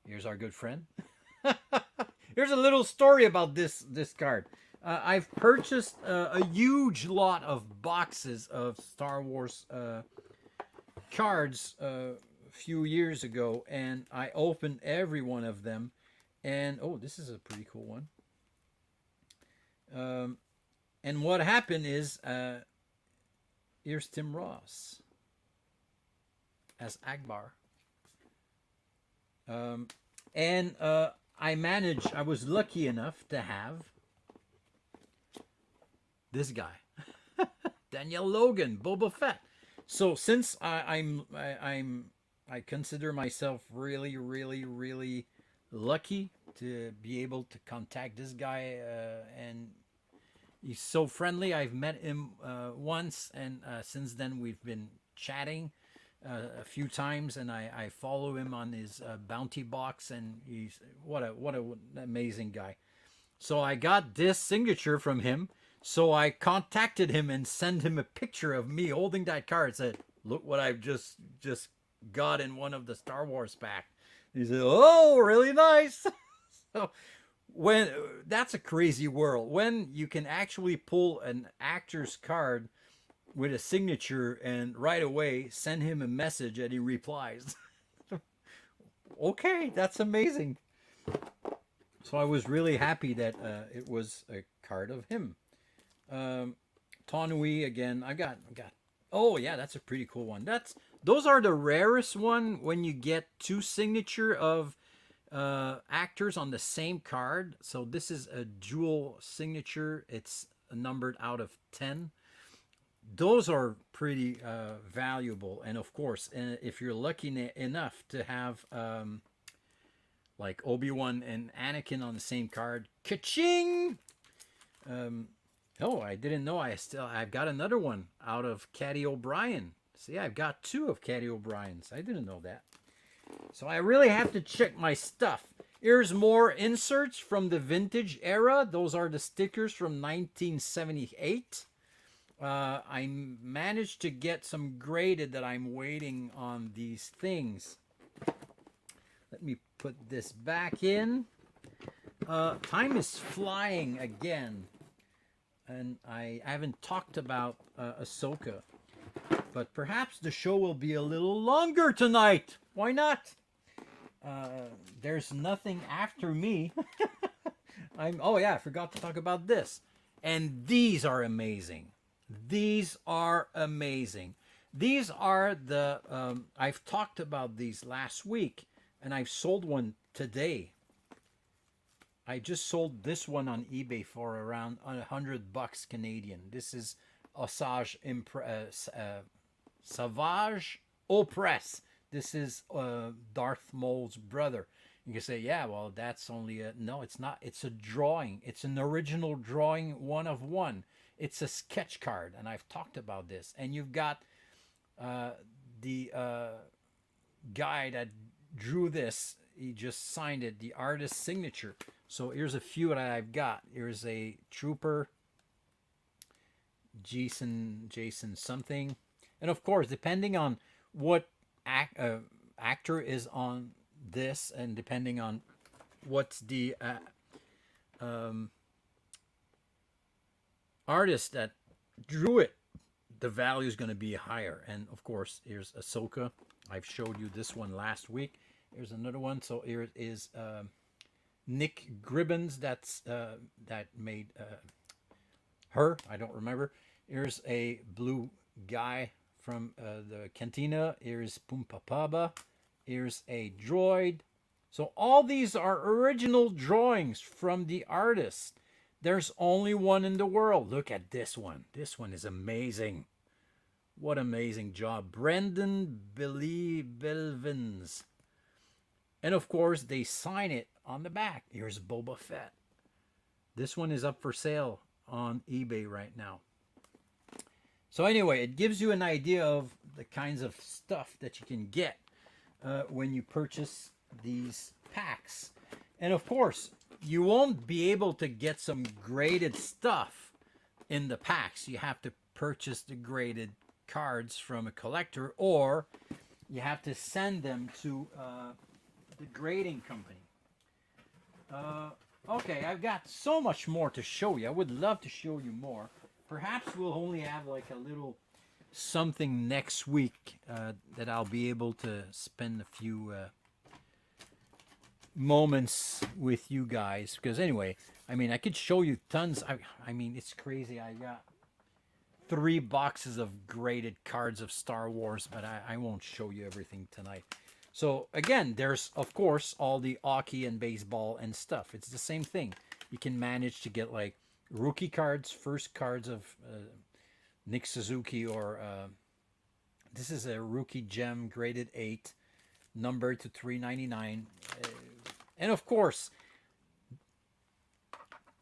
S1: Here's our good friend. Here's a little story about this card. I've purchased a huge lot of boxes of Star Wars cards a few years ago, and I opened every one of them. And oh, this is a pretty cool one. And what happened is, here's Tim Ross as Akbar. And I was lucky enough to have this guy, Daniel Logan, Boba Fett. So since I consider myself really, really, really lucky to be able to contact this guy, and he's so friendly. I've met him once, and since then we've been chatting a few times, and I follow him on his bounty box, and he's what an amazing guy. So I got this signature from him. So I contacted him and sent him a picture of me holding that card. Said, "Look what I've just got in one of the Star Wars pack." He said, "Oh, really nice." So when that's a crazy world when you can actually pull an actor's card with a signature and right away send him a message and he replies. Okay, that's amazing. So I was really happy that it was a card of him. Tonui again. I got. Oh yeah, that's a pretty cool one. Those are the rarest one when you get two signature of actors on the same card. So this is a dual signature. It's numbered out of 10. Those are pretty valuable. And of course, if you're lucky enough to have like Obi-Wan and Anakin on the same card, ka-ching! Oh, I didn't know. I've got another one out of Caddy O'Brien. See, I've got two of Caddy O'Brien's. I didn't know that. So I really have to check my stuff. Here's more inserts from the vintage era. Those are the stickers from 1978. I managed to get some graded that I'm waiting on these things. Let me put this back in. Time is flying again. And I haven't talked about Ahsoka. But perhaps the show will be a little longer tonight. Why not? There's nothing after me. Oh yeah, I forgot to talk about this. And these are amazing. These are amazing. These are the, I've talked about these last week, and I've sold one today. I just sold this one on eBay for around $100 Canadian. This is Savage Opress. This is Darth Maul's brother. You can say, yeah, well, that's only a... No, it's not. It's a drawing. It's an original drawing, one of one. It's a sketch card, and I've talked about this. And you've got the guy that drew this. He just signed it, the artist's signature. So here's a few that I've got. Here's a Trooper, Jason something. And of course, depending on what actor is on this, and depending on what's the artist that drew it, the value is going to be higher. And of course, here's Ahsoka. I've showed you this one last week. Here's another one. So here it is Nick Gribbins that made her. I don't remember. Here's a blue guy from the Cantina. Here's Pumpapaba. Here's a droid. So all these are original drawings from the artist. There's only one in the world. Look at this one. This one is amazing. What amazing job. Brendan Belvins. And of course, they sign it on the back. Here's Boba Fett. This one is up for sale on eBay right now. So anyway, it gives you an idea of the kinds of stuff that you can get when you purchase these packs. And of course, you won't be able to get some graded stuff in the packs. You have to purchase the graded cards from a collector, or you have to send them to the grading company. Okay, I've got so much more to show you. I would love to show you more. Perhaps we'll only have like a little something next week that I'll be able to spend a few moments with you guys. Because anyway, I mean, I could show you tons. I mean, it's crazy. I got 3 boxes of graded cards of Star Wars, but I won't show you everything tonight. So again, there's of course all the hockey and baseball and stuff. It's the same thing. You can manage to get like rookie cards, first cards of Nick Suzuki, or this is a rookie gem graded 8, numbered to $3.99. And of course,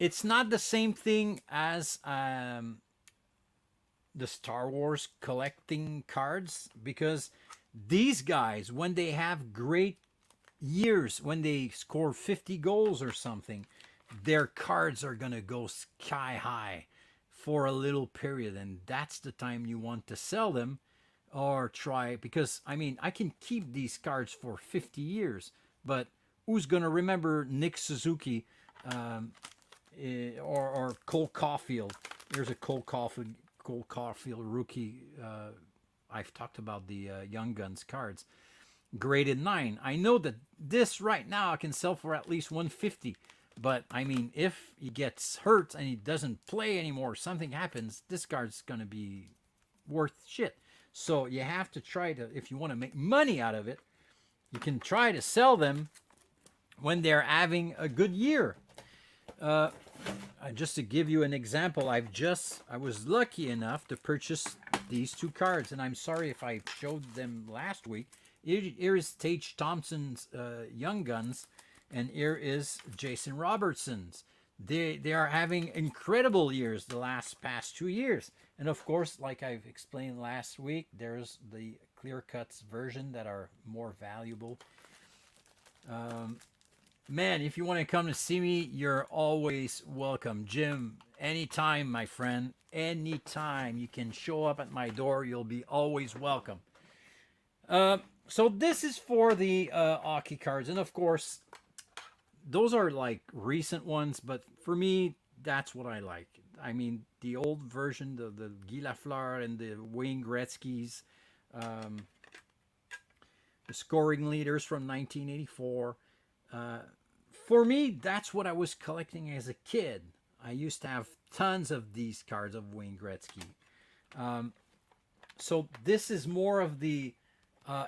S1: it's not the same thing as the Star Wars collecting cards, because these guys, when they have great years, when they score 50 goals or something, their cards are going to go sky high for a little period. And that's the time you want to sell them or try, because I mean, I can keep these cards for 50 years, but who's going to remember Nick Suzuki or Cole Caulfield? There's a Cole Caulfield rookie. I've talked about the Young Guns cards. Graded 9. I know that this right now I can sell for at least $150. But, I mean, if he gets hurt and he doesn't play anymore, something happens, this card's going to be worth shit. So you have to try to, if you want to make money out of it, you can try to sell them when they're having a good year. Uh, just to give you an example, I was lucky enough to purchase these two cards, and I'm sorry if I showed them last week. Here is Tage Thompson's Young Guns, and here is Jason Robertson's. They are having incredible years the past 2 years, and of course, like I've explained last week, there's the clear cuts version that are more valuable. Man, if you want to come to see me, you're always welcome. Jim, anytime, my friend, anytime you can show up at my door, you'll be always welcome. So this is for the hockey cards, and of course, those are like recent ones, but for me, that's what I like. I mean, the old version, the Guy Lafleur and the Wayne Gretzky's, um, the scoring leaders from 1984. For me, that's what I was collecting as a kid. I used to have tons of these cards of Wayne Gretzky. So this is more of the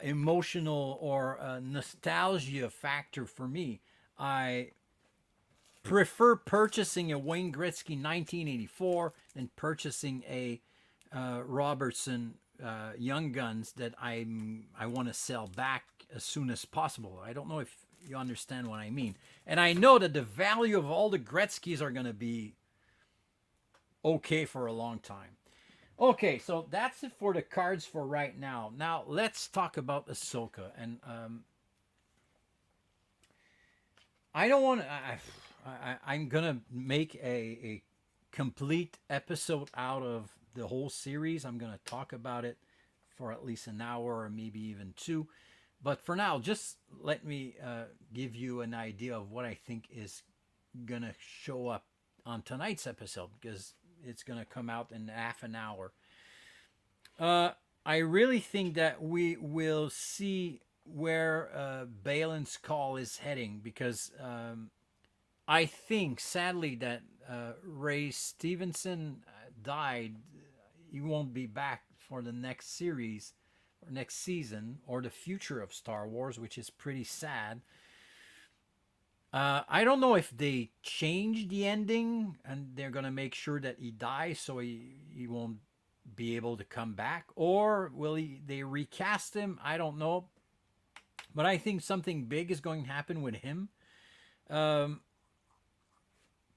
S1: emotional or nostalgia factor for me. I prefer purchasing a Wayne Gretzky 1984 than purchasing a Robertson Young Guns that I want to sell back as soon as possible. I don't know if you understand what I mean. And I know that the value of all the Gretzkys are going to be okay for a long time. Okay, so that's it for the cards for right now. Now let's talk about Ahsoka. And I don't want to. I'm gonna make a complete episode out of the whole series. I'm gonna talk about it for at least an hour or maybe even two. But for now, just let me give you an idea of what I think is gonna show up on tonight's episode, because it's gonna come out in half an hour. I really think that we will see where Balin's call is heading, because I think sadly that Ray Stevenson died. He won't be back for the next series or next season or the future of Star Wars, which is pretty sad. I don't know if they change the ending and they're gonna make sure that he dies so he won't be able to come back, or will they recast him? I don't know. But I think something big is going to happen with him.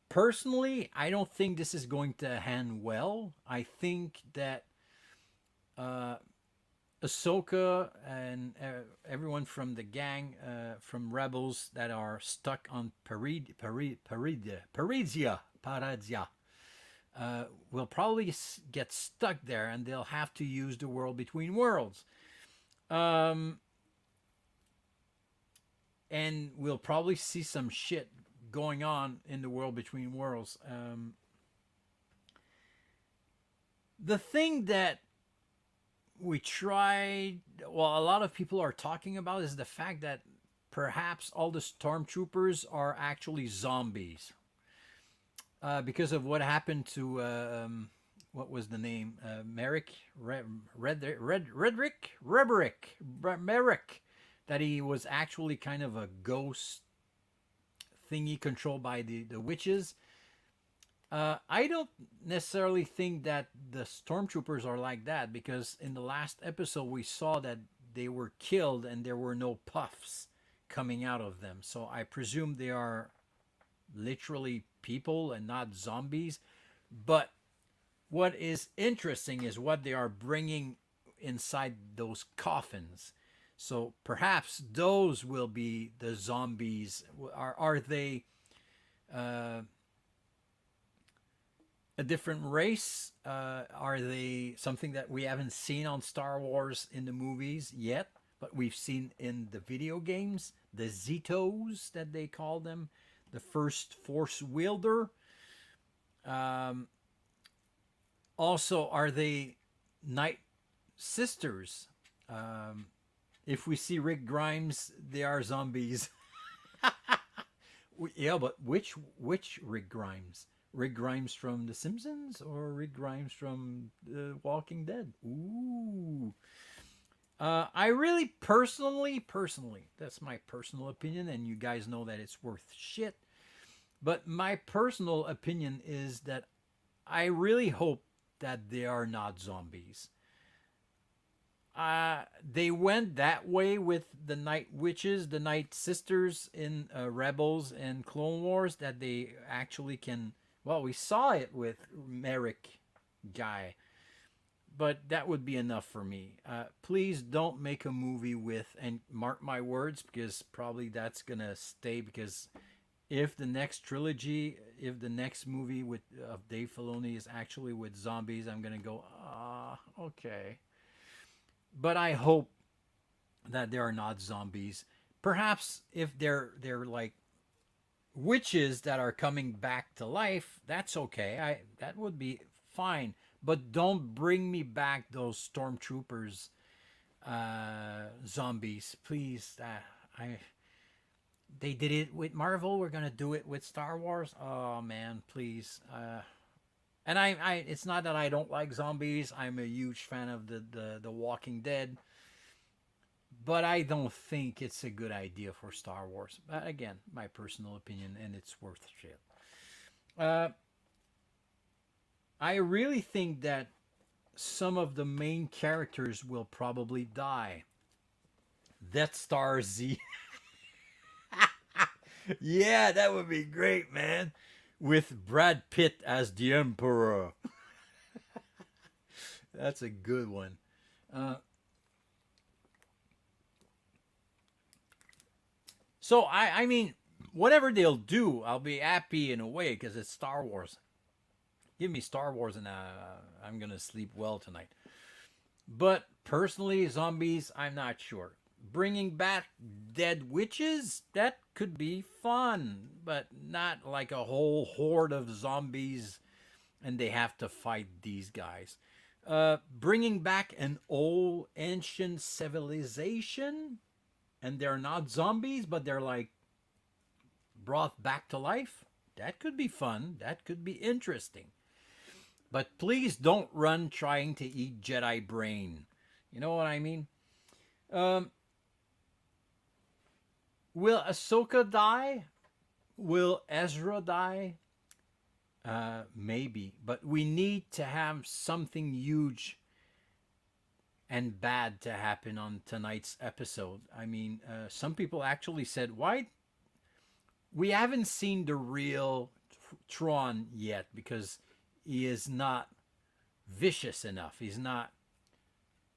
S1: Personally, I don't think this is going to end well. I think that Ahsoka and everyone from the gang, from Rebels that are stuck on Parazia, will probably get stuck there, and they'll have to use the world between worlds. And we'll probably see some shit going on in the world between worlds. The thing that we tried, well, a lot of people are talking about, is the fact that perhaps all the stormtroopers are actually zombies. Because of what happened to, what was the name? Merrick? Merrick. That he was actually kind of a ghost thingy controlled by the witches. I don't necessarily think that the stormtroopers are like that, because in the last episode we saw that they were killed and there were no puffs coming out of them. So I presume they are literally people and not zombies. But what is interesting is what they are bringing inside those coffins. So perhaps those will be the zombies. Are they a different race? Are they something that we haven't seen on Star Wars in the movies yet, but we've seen in the video games? The Zetos, that they call them, the first Force wielder. Also, are they Night Sisters? If we see Rick Grimes, they are zombies. Yeah, but which Rick Grimes? Rick Grimes from The Simpsons or Rick Grimes from The Walking Dead? Ooh. I really personally, that's my personal opinion, and you guys know that it's worth shit. But my personal opinion is that I really hope that they are not zombies. They went that way with the Night Witches, the Night Sisters in Rebels and Clone Wars, that they actually can. Well, we saw it with Merrick guy, but that would be enough for me. Please don't make a movie with, and mark my words, because probably that's gonna stay. Because if the next trilogy, if the next movie with of Dave Filoni is actually with zombies, I'm gonna go, okay. But I hope that they are not zombies. Perhaps if they're like witches that are coming back to life, that's okay. That would be fine. But don't bring me back those stormtroopers zombies, please. I They did it with Marvel. We're gonna do it with Star Wars. Oh man, please. And it's not that I don't like zombies. I'm a huge fan of the Walking Dead, but I don't think it's a good idea for Star Wars. But again, my personal opinion, and it's worth shit. I really think that some of the main characters will probably die. Death Star Z. Yeah, that would be great, man. With Brad Pitt as the Emperor. That's a good one. So I mean, whatever they'll do, I'll be happy in a way because it's Star Wars. Give me Star Wars and I'm gonna sleep well tonight. But personally, zombies, I'm not sure. Bringing back dead witches, that could be fun, but not like a whole horde of zombies and they have to fight these guys. Bringing back an old ancient civilization, and they're not zombies, but they're like brought back to life. That could be fun. That could be interesting. But please don't run trying to eat Jedi brain. You know what I mean? Um, will Ahsoka die? Will Ezra die? Maybe. But we need to have something huge and bad to happen on tonight's episode. I mean, some people actually said, why? We haven't seen the real Tron yet because he is not vicious enough. He's not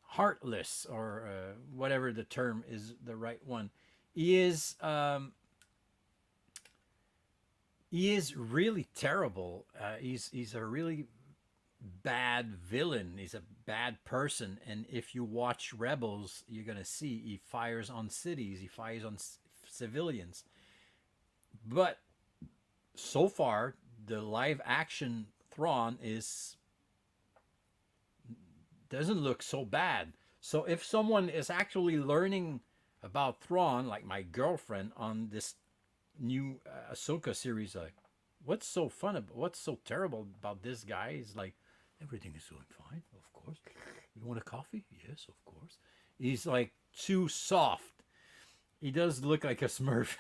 S1: heartless or whatever the term is the right one. He is really terrible. He's a really bad villain. He's a bad person. And if you watch Rebels, you're gonna see he fires on cities. He fires on civilians. But so far, the live action Thrawn is doesn't look so bad. So if someone is actually learning about Thrawn, like my girlfriend on this new Ahsoka series, like, what's so fun about, what's so terrible about this guy? Is like, everything is doing fine, of course. You want a coffee? Yes, of course. He's like too soft. He does look like a Smurf.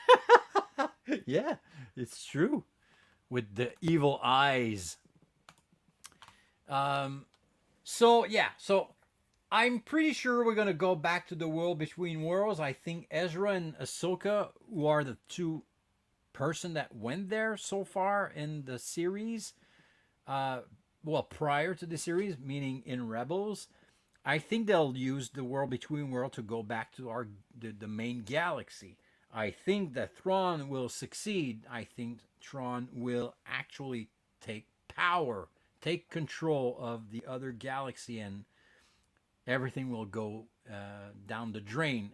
S1: Yeah, it's true. With the evil eyes. So I'm pretty sure we're gonna go back to the world between worlds. I think Ezra and Ahsoka, who are the two person that went there so far in the series, well, prior to the series, meaning in Rebels, I think they'll use the world between world to go back to the main galaxy. I think that Thrawn will succeed. I think Thrawn will actually take power, take control of the other galaxy, and everything will go down the drain.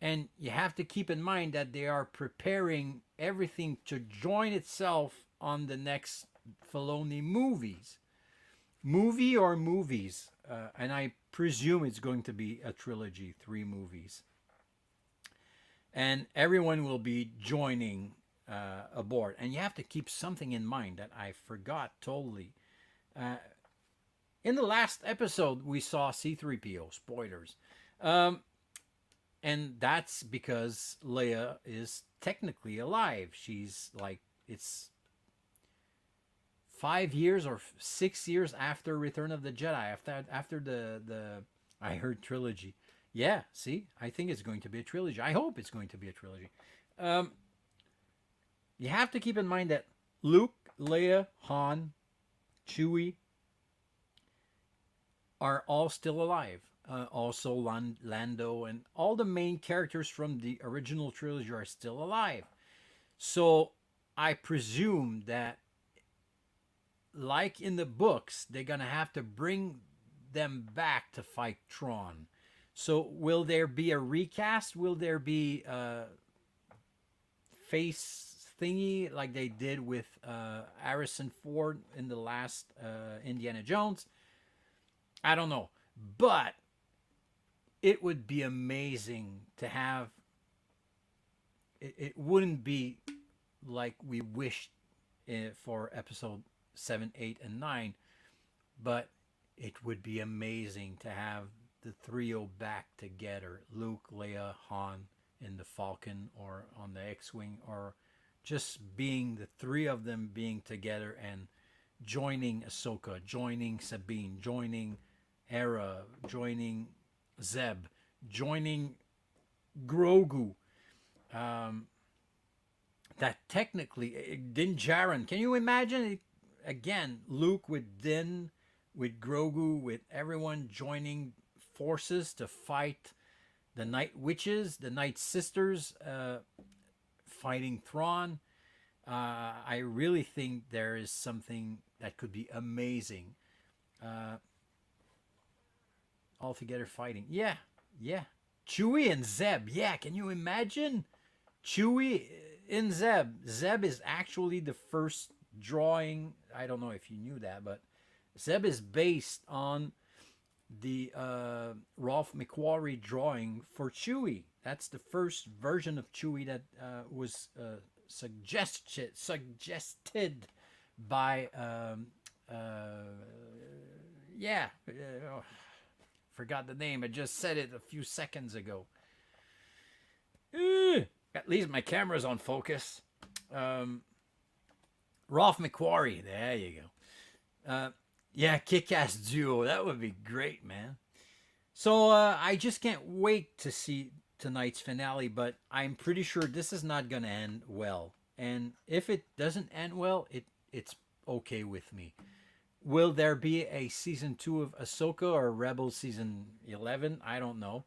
S1: And you have to keep in mind that they are preparing everything to join itself on the next Filoni movies. Movie or movies. And I presume it's going to be a trilogy, 3 movies. And everyone will be joining aboard. And you have to keep something in mind that I forgot totally. Uh, in the last episode, we saw C3PO, spoilers. Um, and that's because Leia is technically alive. She's like, it's 5 years or 6 years after Return of the Jedi, after the I heard trilogy. Yeah, see, I think it's going to be a trilogy. I hope it's going to be a trilogy. Um, you have to keep in mind that Luke, Leia, Han, Chewie are all still alive. Also, Lando and all the main characters from the original trilogy are still alive. So I presume that, like in the books, they're gonna have to bring them back to fight Tron. So will there be a recast? Will there be a face thingy like they did with Harrison Ford in the last Indiana Jones? I don't know, but it would be amazing to have. It wouldn't be like we wished for episode 7, 8, and 9, but it would be amazing to have the trio back together: Luke, Leia, Han in the Falcon or on the X-wing, or just being the three of them being together and joining Ahsoka, joining Sabine, joining Hera, joining Zeb, joining Grogu. Um, that technically, Din Djarin. Can you imagine it, again? Luke with Din, with Grogu, with everyone joining forces to fight the Night Witches, the Night Sisters, fighting Thrawn. I really think there is something that could be amazing. Uh, all together fighting. Yeah, yeah. Chewie and Zeb. Yeah, can you imagine? Chewie in Zeb. Zeb is actually the first drawing. I don't know if you knew that, but Zeb is based on the Ralph McQuarrie drawing for Chewie. That's the first version of Chewie that was suggested by yeah. Forgot the name. I just said it a few seconds ago. At least my camera's on focus. Ralph McQuarrie. There you go. Yeah, kick-ass duo. That would be great, man. So I just can't wait to see tonight's finale, but I'm pretty sure this is not going to end well. And if it doesn't end well, it's okay with me. Will there be a season 2 of Ahsoka or Rebels season 11? I don't know.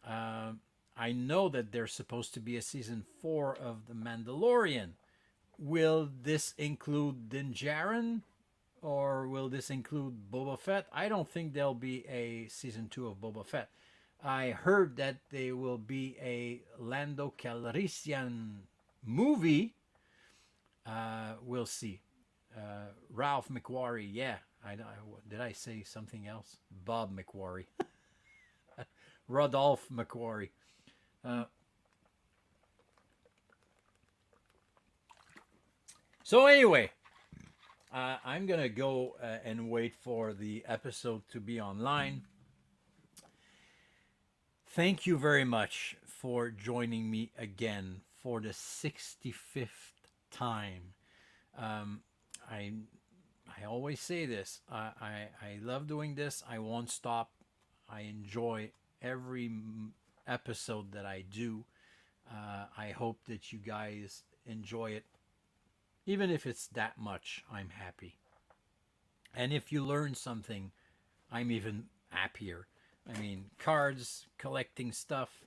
S1: I know that there's supposed to be a season 4 of The Mandalorian. Will this include Din Djarin? Or will this include Boba Fett? I don't think there'll be a season 2 of Boba Fett. I heard that there will be a Lando Calrissian movie. We'll see. Ralph McQuarrie, yeah. Did I say something else? Bob McQuarrie. Rodolphe McQuarrie. So anyway, I'm going to go and wait for the episode to be online. Thank you very much for joining me again for the 65th time. I always say this. I love doing this. I won't stop. I enjoy every episode that I do. I hope that you guys enjoy it. Even if it's that much, I'm happy. And if you learn something, I'm even happier. I mean, cards, collecting stuff,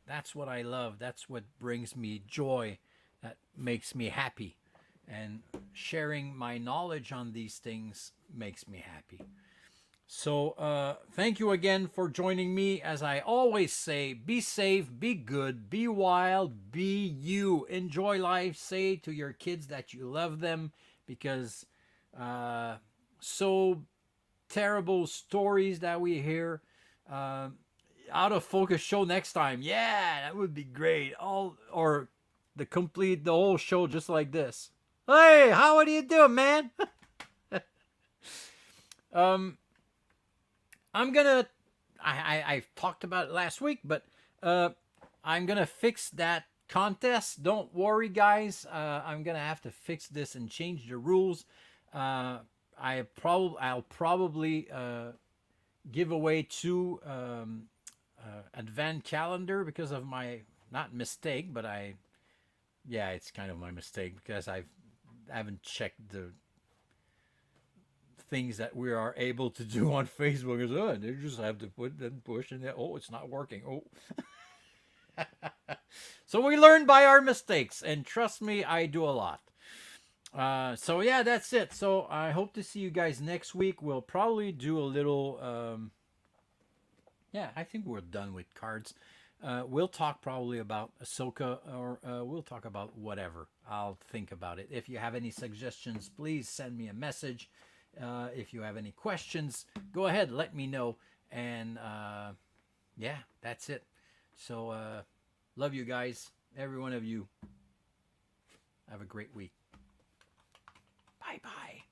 S1: that's what I love. That's what brings me joy. That makes me happy. And sharing my knowledge on these things makes me happy. So thank you again for joining me. As I always say, be safe, be good, be wild, be you. Enjoy life. Say to your kids that you love them, because so terrible stories that we hear. Out of focus show next time. Yeah, that would be great. Or the whole show just like this. Hey, how are you doing, man? I'm gonna. I've talked about it last week, but I'm gonna fix that contest. Don't worry, guys. I'm gonna have to fix this and change the rules. I'll probably give away 2 advent calendar because of my not mistake, but it's kind of my mistake because I haven't checked the things that we are able to do on Facebook. They just have to put and push and it's not working. So we learn by our mistakes, and trust me, I do a lot. So yeah, that's it. So I hope to see you guys next week. We'll probably do a little. I think we're done with cards. We'll talk probably about Ahsoka, or we'll talk about whatever. I'll think about it. If you have any suggestions, please send me a message. If you have any questions, go ahead, let me know. And that's it. So love you guys, every one of you. Have a great week. Bye-bye.